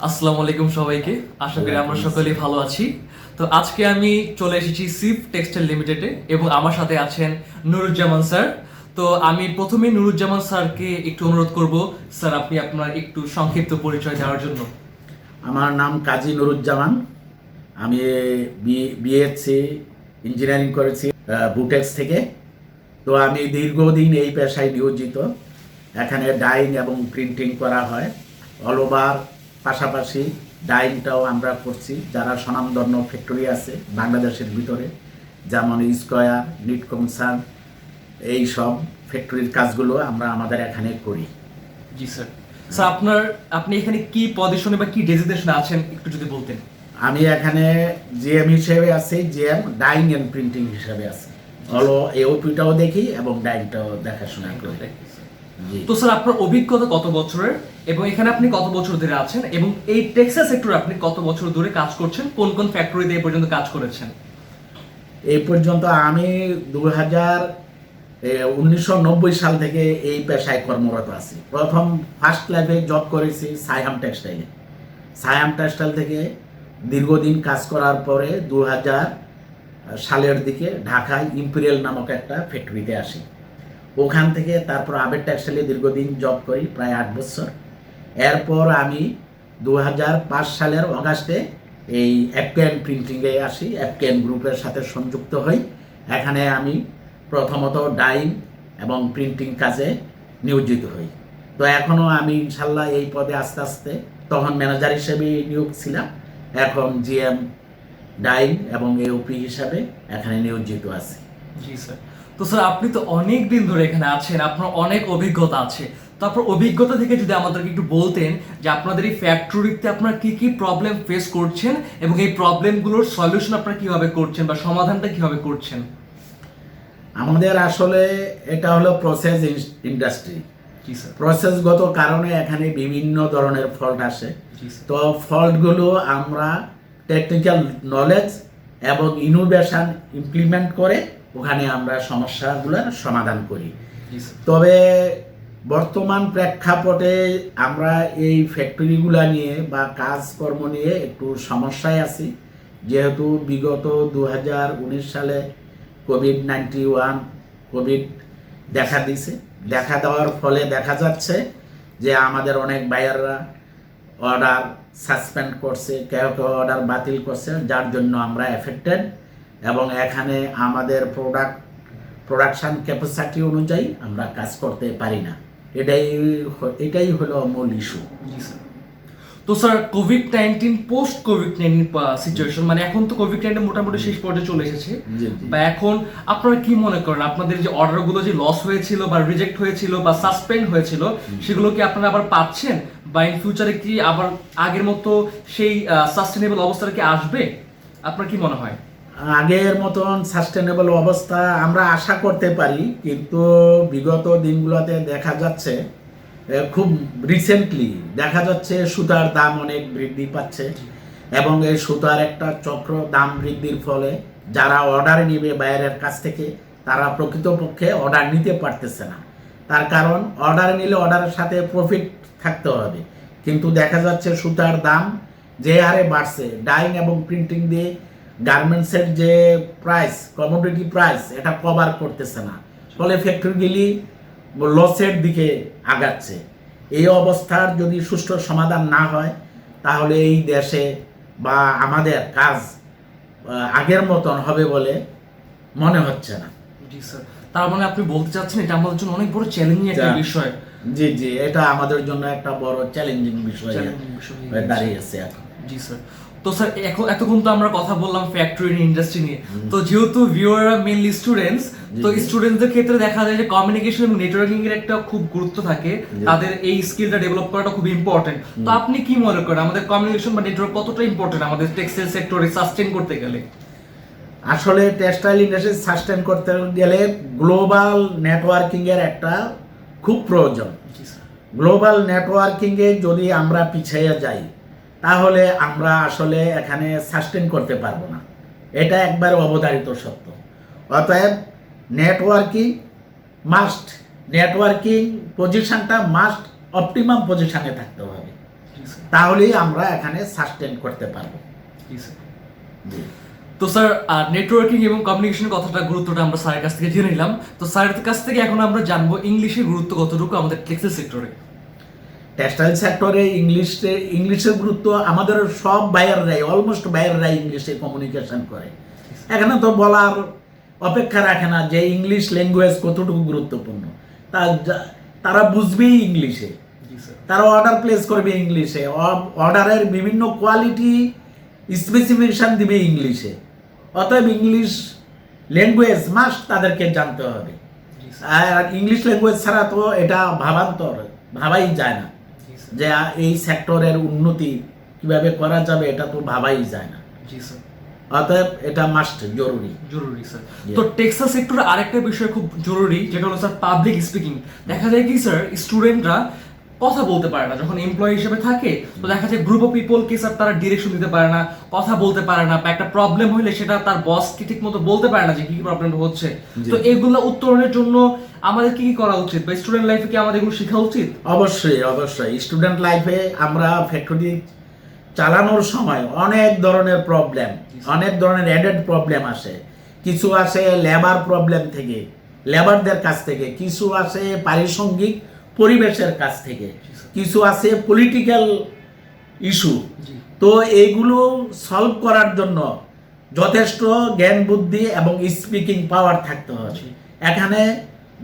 আসসালামু আলাইকুম সবাইকে। আশা করি আমরা সকলেই ভালো আছি। তো আজকে আমি চলে এসেছি সিফ টেক্সটাইল লিমিটেডে এবং আমার সাথে আছেন নুরুজ্জামান স্যার। তো আমি প্রথমেই নুরুজ্জামান স্যারকে একটু অনুরোধ করব, স্যার আপনি আপনার একটু সংক্ষিপ্ত পরিচয় দেওয়ার জন্য। আমার নাম কাজী নুরুজ্জামান। আমি বিএসসি ইঞ্জিনিয়ারিং করেছি বুটেক্স থেকে। তো আমি দীর্ঘদিন এই পেশায় নিয়োজিত। এখানে ডাইং এবং প্রিন্টিং করা হয় অল ওভার, পাশাপাশি ডাইংটাও আমরা করছি। যারা স্বনামধন্য ফ্যাক্টরি আছে বাংলাদেশের ভিতরে, যেমন স্কয়ার, নিট কনসার্ন, এই সব ফ্যাক্টরির কাজগুলো আমরা আমাদের এখানে করি। জি স্যার। স্যার আপনি এখানে কি পজিশনে বা কি ডেজিগনেশনে আছেন একটু যদি বলতেন। আমি এখানে জিএম হিসেবে আছি, জিএম ডাইং এন্ড প্রিন্টিং হিসেবে আছি। হলো এওপিটাও দেখি এবং ডাইংটাও দেখাশোনা করি। জি। তো স্যার আপনার অভিজ্ঞতা কত বছরের এবং এখানে আপনি কত বছর ধরে আছেন এবং এই টেক্সটাইল সেক্টরে আপনি কত বছর ধরে কাজ করছেন, কোন কোন ফ্যাক্টরিতে এই পর্যন্ত কাজ করেছেন? এই পর্যন্ত আমি 1990 সাল থেকে এই পেশায় কর্মরত আছি। প্রথম ফার্স্ট লাইফে জব করেছি সায়াম টেক্সটাইলে। সায়াম টেক্সটাইল থেকে দীর্ঘদিন কাজ করার পরে 2000 সালের দিকে ঢাকায় ইম্পেরিয়াল নামক একটা ফ্যাক্টরিতে আসি। ওখান থেকে তারপর আবেদ টেক্সটাইলে দীর্ঘদিন জব করি, প্রায় 8 বছর। এরপর আমি 2005 সালের অগাস্টে এই অ্যাপকেন প্রিন্টিংয়ে আসি, অ্যাপকেন গ্রুপের সাথে সংযুক্ত হই। এখানে আমি প্রথমত ডাইং এবং প্রিন্টিং কাজে নিয়োজিত হই। তো এখনও আমি ইনশাল্লাহ এই পদে আস্তে আস্তে, তখন ম্যানেজার হিসেবে নিয়োগ ছিলাম, এখন জিএম ডাইং এবং এওপি হিসাবে এখানে নিয়োজিত আছি। জি স্যার। তো স্যার আপনি তো অনেক দিন ধরে এখানে আছেন, আপনার অনেক অভিজ্ঞতা আছে। তারপর অভিজ্ঞতা থেকে যদি আমাদেরকে একটু বলতেন যে আপনাদের এই ফ্যাক্টরিতে আপনারা কি কি প্রবলেম ফেস করছেন এবং এই প্রবলেমগুলোর সলিউশন আপনারা কিভাবে করছেন বা সমাধানটা কিভাবে করছেন। আমাদের আসলে এটা হলো প্রসেস ইন্ডাস্ট্রি। জি স্যার। প্রসেসগত কারণে এখানে বিভিন্ন ধরনের ফল্ট আসে। জি স্যার। তো ফল্টগুলো আমরা টেকনিক্যাল নলেজ এবং ইনোভেশন ইমপ্লিমেন্ট করে ওখানে আমরা সমস্যাগুলোর সমাধান করি। জি স্যার। তবে বর্তমান প্রেক্ষাপটে আমরা এই ফ্যাক্টরিগুলো নিয়ে বা কাজকর্ম নিয়ে একটু সমস্যায় আছি, যেহেতু বিগত 2019 সালে কোভিড দেখা দিয়েছে। দেখা দেওয়ার ফলে দেখা যাচ্ছে যে আমাদের অনেক বায়াররা অর্ডার সাসপেন্ড করছে, কেউ কেউ অর্ডার বাতিল করছে, যার জন্য আমরা এফেক্টেড। এবং এখানে আমাদের প্রোডাকশান ক্যাপাসিটি অনুযায়ী আমরা কাজ করতে পারি না। এটাই হলো মূল ইস্যু। জি স্যার। তো sir COVID-19 post COVID-19 situation, মানে এখন তো কোভিড-19 মোটামুটি শেষ পর্যায়ে চলে এসেছে, বা এখন আপনারা কি মনে করেন আপনাদের যে অর্ডারগুলো যে লস হয়েছিল বা রিজেক্ট হয়েছিল বা সাসপেন্ড হয়েছিল সেগুলো কি আপনারা আবার পাচ্ছেন, বা ইন ফিউচারে কি আবার আগের মতো সেই সাস্টেনেবল অবস্থাটা কি আসবে? আপনার কি মনে হয়? আগের মতন সাস্টেনেবল অবস্থা আমরা আশা করতে পারি, কিন্তু বিগত দিনগুলোতে দেখা যাচ্ছে, খুব রিসেন্টলি দেখা যাচ্ছে সুতার দাম অনেক বৃদ্ধি পাচ্ছে এবং এই সুতার একটা চক্র, দাম বৃদ্ধির ফলে যারা অর্ডার নেবে বাইরের কাছ থেকে তারা প্রকৃতপক্ষে অর্ডার নিতে পারতেছে না। তার কারণ অর্ডার নিলে অর্ডারের সাথে প্রফিট থাকতে হবে, কিন্তু দেখা যাচ্ছে সুতার দাম যে হারে বাড়ছে, ডাইং এবং প্রিন্টিং দিয়ে গার্মেন্টসের যে প্রাইস, কমোডিটি প্রাইস, এটা কভার করতেছে না। ফলে ফ্যাক্টরিগুলি লসের দিকে আগাচ্ছে। এই অবস্থার যদি সুষ্ঠু সমাধান না হয় তাহলে এই দেশে বা আমাদের কাজ আগের মতন হবে বলে মনে হচ্ছে না। জি স্যার। তার মানে আপনি বলতে চাচ্ছেন এটা আমাদের জন্য অনেক বড় চ্যালেঞ্জিং একটা বিষয়। জি জি, এটা আমাদের জন্য একটা বড় চ্যালেঞ্জিং বিষয় হয়ে দাঁড়িয়েছে এখন। জি স্যার। তো স্যার এতক্ষণ তো আমরা কথা বললাম ফ্যাক্টরি ইন্ডাস্ট্রি নিয়ে। তো যেহেতু ভিউয়াররা মেইনলি স্টুডেন্টস, তো স্টুডেন্টদের ক্ষেত্রে দেখা যায় যে কমিউনিকেশন এবং নেটওয়ার্কিং এর একটা খুব গুরুত্ব থাকে, তাদের এই স্কিলটা ডেভেলপ করাটা খুব ইম্পর্টেন্ট। তো আপনি কি মনে করেন আমাদের কমিউনিকেশন বা নেটওয়ার্ক কতটা ইম্পর্টেন্ট আমাদের টেক্সটাইল সেক্টরে সাস্টেইন করতে গেলে? আসলে টেক্সটাইল ইন্ডাস্ট্রি সাস্টেইন করতে গেলে গ্লোবাল নেটওয়ার্কিং এর একটা খুব প্রয়োজন। গ্লোবাল নেটওয়ার্কিংয়ে যদি আমরা পিছিয়ে যাই তাহলে আমরা আসলে এখানে সাস্টেন করতে পারবো না, এটা একবার অবধারিত সত্য। অতএব নেটওয়ার্কিং পজিশনটা মাস্ট অপটিমাম পজিশনে থাকতে হবে। তাহলেই আমরা এখানে সাস্টেন করতে পারবো। জি। তো স্যার নেটওয়ার্কিং এবং কমিউনিকেশনের কথাটা গুরুত্বটা আমরা স্যারের কাছ থেকে জেনে নিলাম। তো স্যারের কাছ থেকে এখন আমরা জানবো ইংলিশের গুরুত্ব কতটুকু আমাদের টেক্সটাইল সেক্টরে। টেক্সটাইল সেক্টরে ইংলিশের গুরুত্ব আমাদের সব বাইরেরাই, অলমোস্ট বাইরেরাই ইংলিশে কমিউনিকেশন করে। এখানে তো বলার অপেক্ষা রাখে না যে ইংলিশ ল্যাঙ্গুয়েজ কতটুকু গুরুত্বপূর্ণ। তারা বুঝবেই ইংলিশে, তারা অর্ডার প্লেস করবে ইংলিশে, অর্ডারের বিভিন্ন কোয়ালিটি স্পেসিফিকেশন দিবে ইংলিশে। অতএব ইংলিশ ল্যাঙ্গুয়েজ মাস্ট তাদেরকে জানতে হবে। আর ইংলিশ ল্যাঙ্গুয়েজ ছাড়া তো এটা ভাবাই যায় না যে এই সেক্টরের উন্নতি কিভাবে করা যাবে, এটা তো ভাবাই যায় না। অতএব এটা মাস্ট জরুরি স্যার। তো টেক্সটাইল সেক্টরে আরেকটা বিষয় খুব জরুরি, যেটা হলো স্যার পাবলিক স্পিকিং। দেখা যায় কি স্যার, স্টুডেন্টরা কথা বলতে পারে না যখন এমপ্লয়ি হিসেবে থাকে। তো দেখা যায় গ্রুপ অফ পিপলকে স্যার তারা ডিরেকশন দিতে পারে না, কথা বলতে পারে না, বা একটা প্রবলেম হলে সেটা তার বসকে ঠিক মতো বলতে পারে না যে কি প্রবলেম হচ্ছে। তো এগুলো উত্তরণের জন্য আমাদের কি করা উচিত, বা স্টুডেন্ট লাইফে কি আমাদের এগুলো শেখা উচিত? অবশ্যই স্টুডেন্ট লাইফে আমরা ফ্যাক্টরি চালানোর সময় অনেক ধরনের প্রবলেম, অনেক ধরনের অ্যাডেড প্রবলেম আসে। কিছু আসে লেবার প্রবলেম থেকে, লেবারদের কাছ থেকে, কিছু আসে পারিশ্রমিক পরিবেশের কাছ থেকে, কিছু আছে পলিটিক্যাল ইস্যু। তো এইগুলো সলভ করার জন্য যথেষ্ট জ্ঞান বুদ্ধি এবং স্পিকিং পাওয়ার থাকতে হবে। এখানে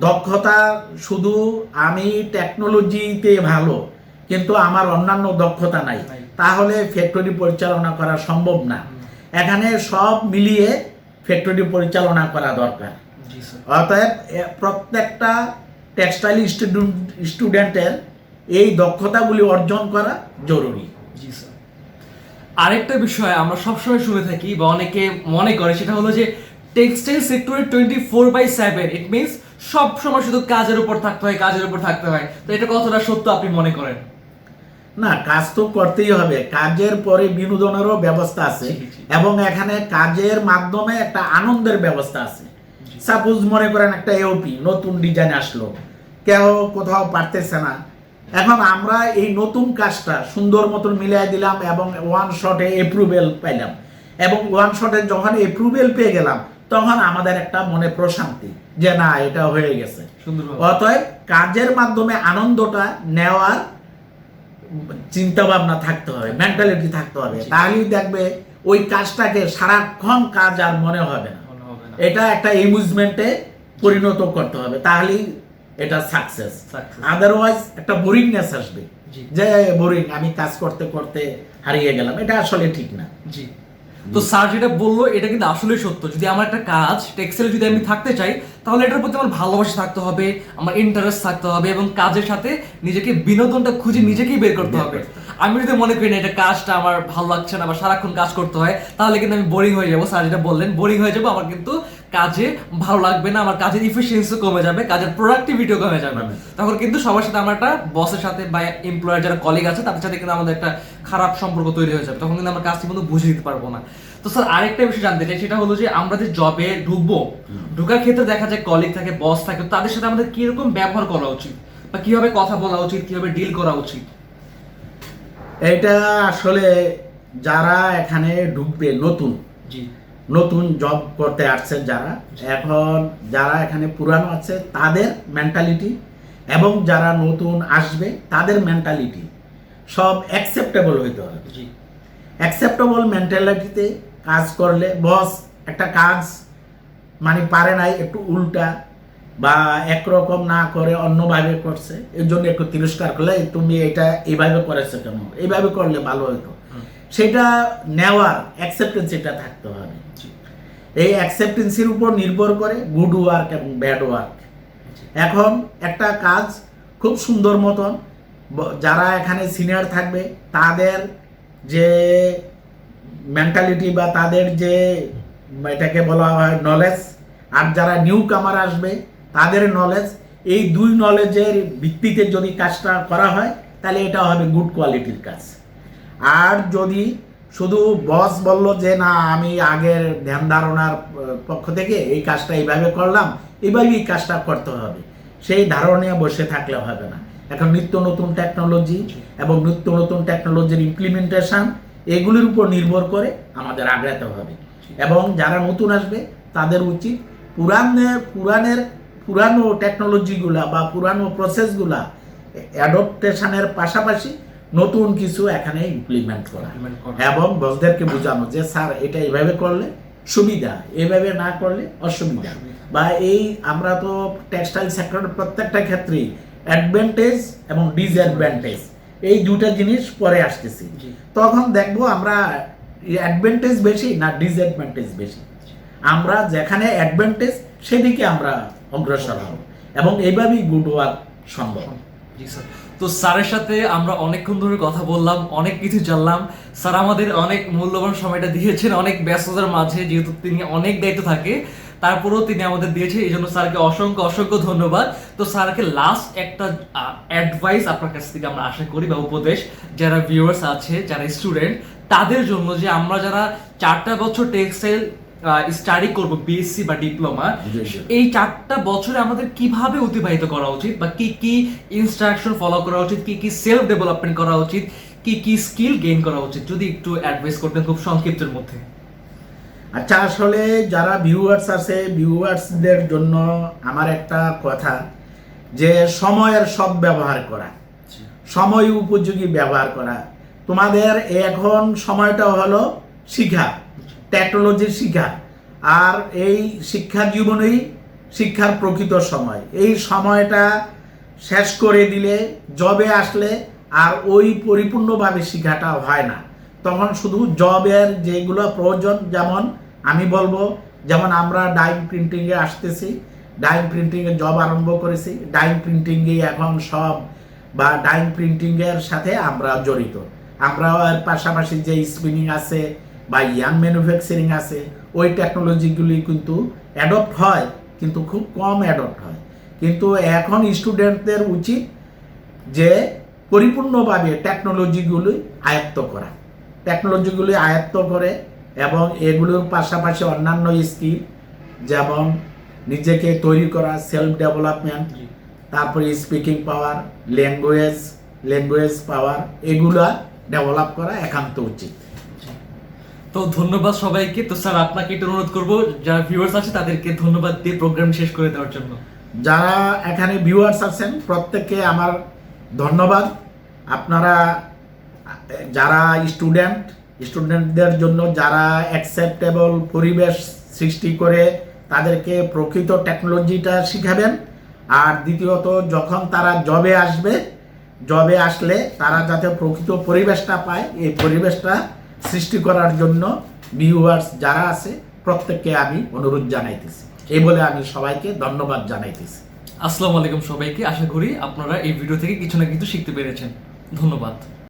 দক্ষতা শুধু আমি টেকনোলজিতে ভালো কিন্তু আমার অন্যান্য দক্ষতা নাই, তাহলে ফ্যাক্টরি পরিচালনা করা সম্ভব না। এখানে সব মিলিয়ে ফ্যাক্টরি পরিচালনা করা দরকার। অতএব প্রত্যেকটা টেক্সটাইল স্টুডেন্টের এই দক্ষতাগুলি অর্জন করা জরুরি। আরেকটা বিষয় আমরা সবসময় শুনে থাকি বা অনেকে মনে করে, সেটা হলো যে টেক্সটাইল সেক্টরে 24/7, ইট মিনস সব সময় শুধু কাজের উপর থাকতে হয়। তো এটা কতটা সত্য আপনি মনে করেন? না, কাজ তো করতেই হবে, কাজের পরে বিনোদনেরও ব্যবস্থা আছে এবং এখানে কাজের মাধ্যমে একটা আনন্দের ব্যবস্থা আছে। সাপোজ মনে করেন একটা এওপি নতুন ডিজাইন আসলো, কেউ কোথাও পারতেছে না, এখন আমরা এই নতুন কাজটা সুন্দর মতন মিলিয়ে দিলাম এবং ওয়ান শটে অ্যাপ্রুভেল পাইলাম, এবং ওয়ান শটে যখন অ্যাপ্রুভেল পেয়ে গেলাম তখন আমাদের একটা মনে প্রশান্তি যে না এটা হয়ে গেছে। অতএব কাজের মাধ্যমে আনন্দটা নেওয়ার চিন্তা ভাবনা থাকতে হবে, মেন্টালিটি থাকতে হবে, তাহলেই দেখবে ওই কাজটাকে সারাক্ষণ কাজ আর মনে হবে না, এটা একটা এমিউজমেন্টে পরিণত করতে হবে, তাহলেই এটা সাকসেস। আদারওয়াইজ একটা বোরিংনেস আসবে যে বোরিং, আমি কাজ করতে করতে হারিয়ে গেলাম, এটা আসলে ঠিক না। জি। তো স্যার যেটা বললো এটা কিন্তু আসলে সত্য। যদি আমার একটা কাজ টেক্সটাইলে যদি আমি থাকতে চাই, তাহলে এটার প্রতি আমার ভালোবাসা থাকতে হবে, আমার ইন্টারেস্ট থাকতে হবে, এবং কাজের সাথে নিজেকে বিনোদনটা খুঁজে নিজেকেই বের করতে হবে। আমি যদি মনে করি না এটা কাজটা আমার ভালো লাগছে না বা সারাক্ষণ কাজ করতে হয়, তাহলে কিন্তু আমি বোরিং হয়ে যাবো। স্যার যেটা বললেন, বোরিং হয়ে যাবো, আমার কিন্তু কাজে ভালো লাগবে না, আমার কাজের ইফিসিয়েন্সি কমে যাবে, কাজের প্রোডাক্টিভিটিও কমে যাবে। তখন কিন্তু সবার সাথে আমার একটা বসের সাথে বা এমপ্লয়ার যারা কলিগ আছে তাদের সাথে কিন্তু আমাদের একটা খারাপ সম্পর্ক তৈরি হয়ে যাবে, তখন কিন্তু আমরা কাজটি কিন্তু বুঝে দিতে পারবো না। তো স্যার আরেকটা বিষয় জানতে চাই, সেটা হলো যে আমরা যে জবে ঢুকবো, ঢোকার ক্ষেত্রে দেখা যায় কলিগ থাকে, বস থাকে, তাদের সাথে আমাদের কিরকম ব্যবহার করা উচিত বা কিভাবে কথা বলা উচিত, কিভাবে ডিল করা উচিত? এটা আসলে যারা এখানে ঢুকবে নতুন জব করতে আসছে যারা, এখন যারা এখানে পুরানো আছে তাদের মেন্টালিটি এবং যারা নতুন আসবে তাদের মেন্টালিটি সব অ্যাকসেপ্টেবল হইতে হবে। অ্যাকসেপ্টেবল মেন্টালিটিতে কাজ করলে বস একটা কাজ মানে পারে নাই, একটু উল্টা বা একরকম না করে অন্যভাবে করছে, এর জন্য একটু তিরস্কার করলে তুমি এটা এইভাবে করেছো কেন, এইভাবে করলে ভালো হতো, সেটা নেওয়ার অ্যাকসেপ্টেন্সিটা থাকতে হবে। এই অ্যাকসেপ্টেন্সির উপর নির্ভর করে গুড ওয়ার্ক এবং ব্যাড ওয়ার্ক। এখন একটা কাজ খুব সুন্দর মতন যারা এখানে সিনিয়র থাকবে তাদের যে মেন্টালিটি বা তাদের যে এটাকে বলা হয় নলেজ, আর যারা নিউ কামার আসবে তাদের নলেজ, এই দুই নলেজের ভিত্তিতে যদি কাজটা করা হয় তাহলে এটা হবে গুড কোয়ালিটির কাজ। আর যদি শুধু বস বলল যে না আমি আগের ধ্যান ধারণার পক্ষ থেকে এই কাজটা এইভাবে করলাম, এইভাবেই কাজটা করতে হবে, সেই ধারণা নিয়ে বসে থাকলে হবে না। এখন নিত্য নতুন টেকনোলজি এবং নিত্য নতুন টেকনোলজির ইমপ্লিমেন্টেশন এগুলির উপর নির্ভর করে আমাদের আগাতে হবে। এবং যারা নতুন আসবে তাদের উচিত পুরানো টেকনোলজিগুলা বা পুরানো প্রসেসগুলা অ্যাডপ্টেশনের পাশাপাশি নতুন কিছু এখানে ইমপ্লিমেন্ট করা এবং বসদেরকে বোঝানো যে স্যার এটা এইভাবে করলে সুবিধা, এইভাবে না করলে অসুবিধা। বা এই আমরা তো টেক্সটাইল সেক্টরের প্রত্যেকটা ক্ষেত্রেই অ্যাডভান্টেজ এবং ডিসঅ্যাডভান্টেজ এই দুটা জিনিস পরে আসতেছি। তখন দেখবো আমরা অ্যাডভান্টেজ বেশি না ডিসঅ্যাডভান্টেজ বেশি। আমরা যেখানে অ্যাডভান্টেজ সেদিকে আমরা অগ্রসর হব এবং এইভাবেই গুড ওয়ার্ক সম্ভব। জি স্যার। তো স্যারের সাথে আমরা অনেকক্ষণ ধরে কথা বললাম, অনেক কিছু জানলাম। স্যার আমাদের অনেক মূল্যবান সময়টা দিয়েছেন, অনেক ব্যস্ততার মাঝে, যেহেতু তিনি অনেক দায়িত্ব থাকে তারপরেও তিনি আমাদের দিয়েছেন, এই জন্য স্যারকে অসংখ্য অসংখ্য ধন্যবাদ। তো স্যারকে লাস্ট একটা অ্যাডভাইস আপনার কাছ থেকে আমরা আশা করি বা উপদেশ, যারা ভিউয়ার্স আছে, যারা স্টুডেন্ট, তাদের জন্য যে আমরা যারা 4টা বছর টেক্সটাইল স্টাডি করব, বিএসসি বা ডিপ্লোমা, এই 4টা বছরে আমাদের কিভাবে অতিবাহিত করা উচিত বা কি কি ইনস্ট্রাকশন ফলো করা উচিত, কি কি সেলফ ডেভেলপমেন্ট করা উচিত, কি কি স্কিল গেইন করা উচিত, যদি একটু অ্যাডভাইস করতেন খুব সংক্ষিপ্তের মধ্যে। আচ্ছা, আসলে যারা ভিউয়ার্স আছে, ভিউয়ার্সদের জন্য আমার একটা কথা, যে সময়ের সৎ ব্যবহার করা, সময় উপযোগী ব্যবহার করা। তোমাদের এখন সময়টা হলো শিক্ষা, টেকনোলজি শিক্ষা, আর এই শিক্ষা জীবনেই শিক্ষার প্রকৃত সময়। এই সময়টা শেষ করে দিলে জবে আসলে আর ওই পরিপূর্ণভাবে শিক্ষাটা হয় না। তখন শুধু জবের যেগুলো প্রয়োজন, যেমন আমি বলবো, যেমন আমরা ডাইং প্রিন্টিংয়ে আসতেছি, ডাইং প্রিন্টিংয়ে জব আরম্ভ করেছি, ডাইং প্রিন্টিংয়ে এখন সব বা ডাইং প্রিন্টিংয়ের সাথে আমরা জড়িত। আমরা এর পাশাপাশি যে স্পিনিং আছে বা ইয়াং ম্যানুফ্যাকচারিং আছে, ওই টেকনোলজিগুলি কিন্তু অ্যাডপ্ট হয়, কিন্তু খুব কম অ্যাডপ্ট হয়। কিন্তু এখন স্টুডেন্টদের উচিত যে পরিপূর্ণভাবে টেকনোলজিগুলি আয়ত্ত করা, টেকনোলজিগুলি আয়ত্ত করে এবং এগুলোর পাশাপাশি অন্যান্য স্কিল, যেমন নিজেকে তৈরি করা, সেলফ ডেভেলপমেন্ট, তারপরে স্পিকিং পাওয়ার, ল্যাঙ্গুয়েজ পাওয়ার, এগুলা ডেভেলপ করা একান্ত উচিত। তো ধন্যবাদ সবাইকে। তো স্যার আপনাকে একটু অনুরোধ করবো, যারা ভিউয়ার্স আছে তাদেরকে ধন্যবাদ দিয়ে প্রোগ্রাম শেষ করে দেওয়ার জন্য। যারা এখানে ভিউয়ার্স আছেন প্রত্যেককে আমার ধন্যবাদ। আপনারা যারা স্টুডেন্টদের জন্য যারা অ্যাকসেপ্টেবল পরিবেশ সৃষ্টি করে তাদেরকে প্রকৃত টেকনোলজিটা শিখাবেন। আর দ্বিতীয়ত, যখন তারা জবে আসলে তারা যাতে প্রকৃত পরিবেশটা পায়, এই পরিবেশটা সৃষ্টি করার জন্য ভিউয়ার্স যারা আছে প্রত্যেককে আমি অনুরোধ জানাইতেছি। এই বলে আমি সবাইকে ধন্যবাদ জানাইতেছি। আসসালামু আলাইকুম সবাইকে। আশা করি আপনারা এই ভিডিও থেকে কিছু না কিছু শিখতে পেরেছেন। ধন্যবাদ।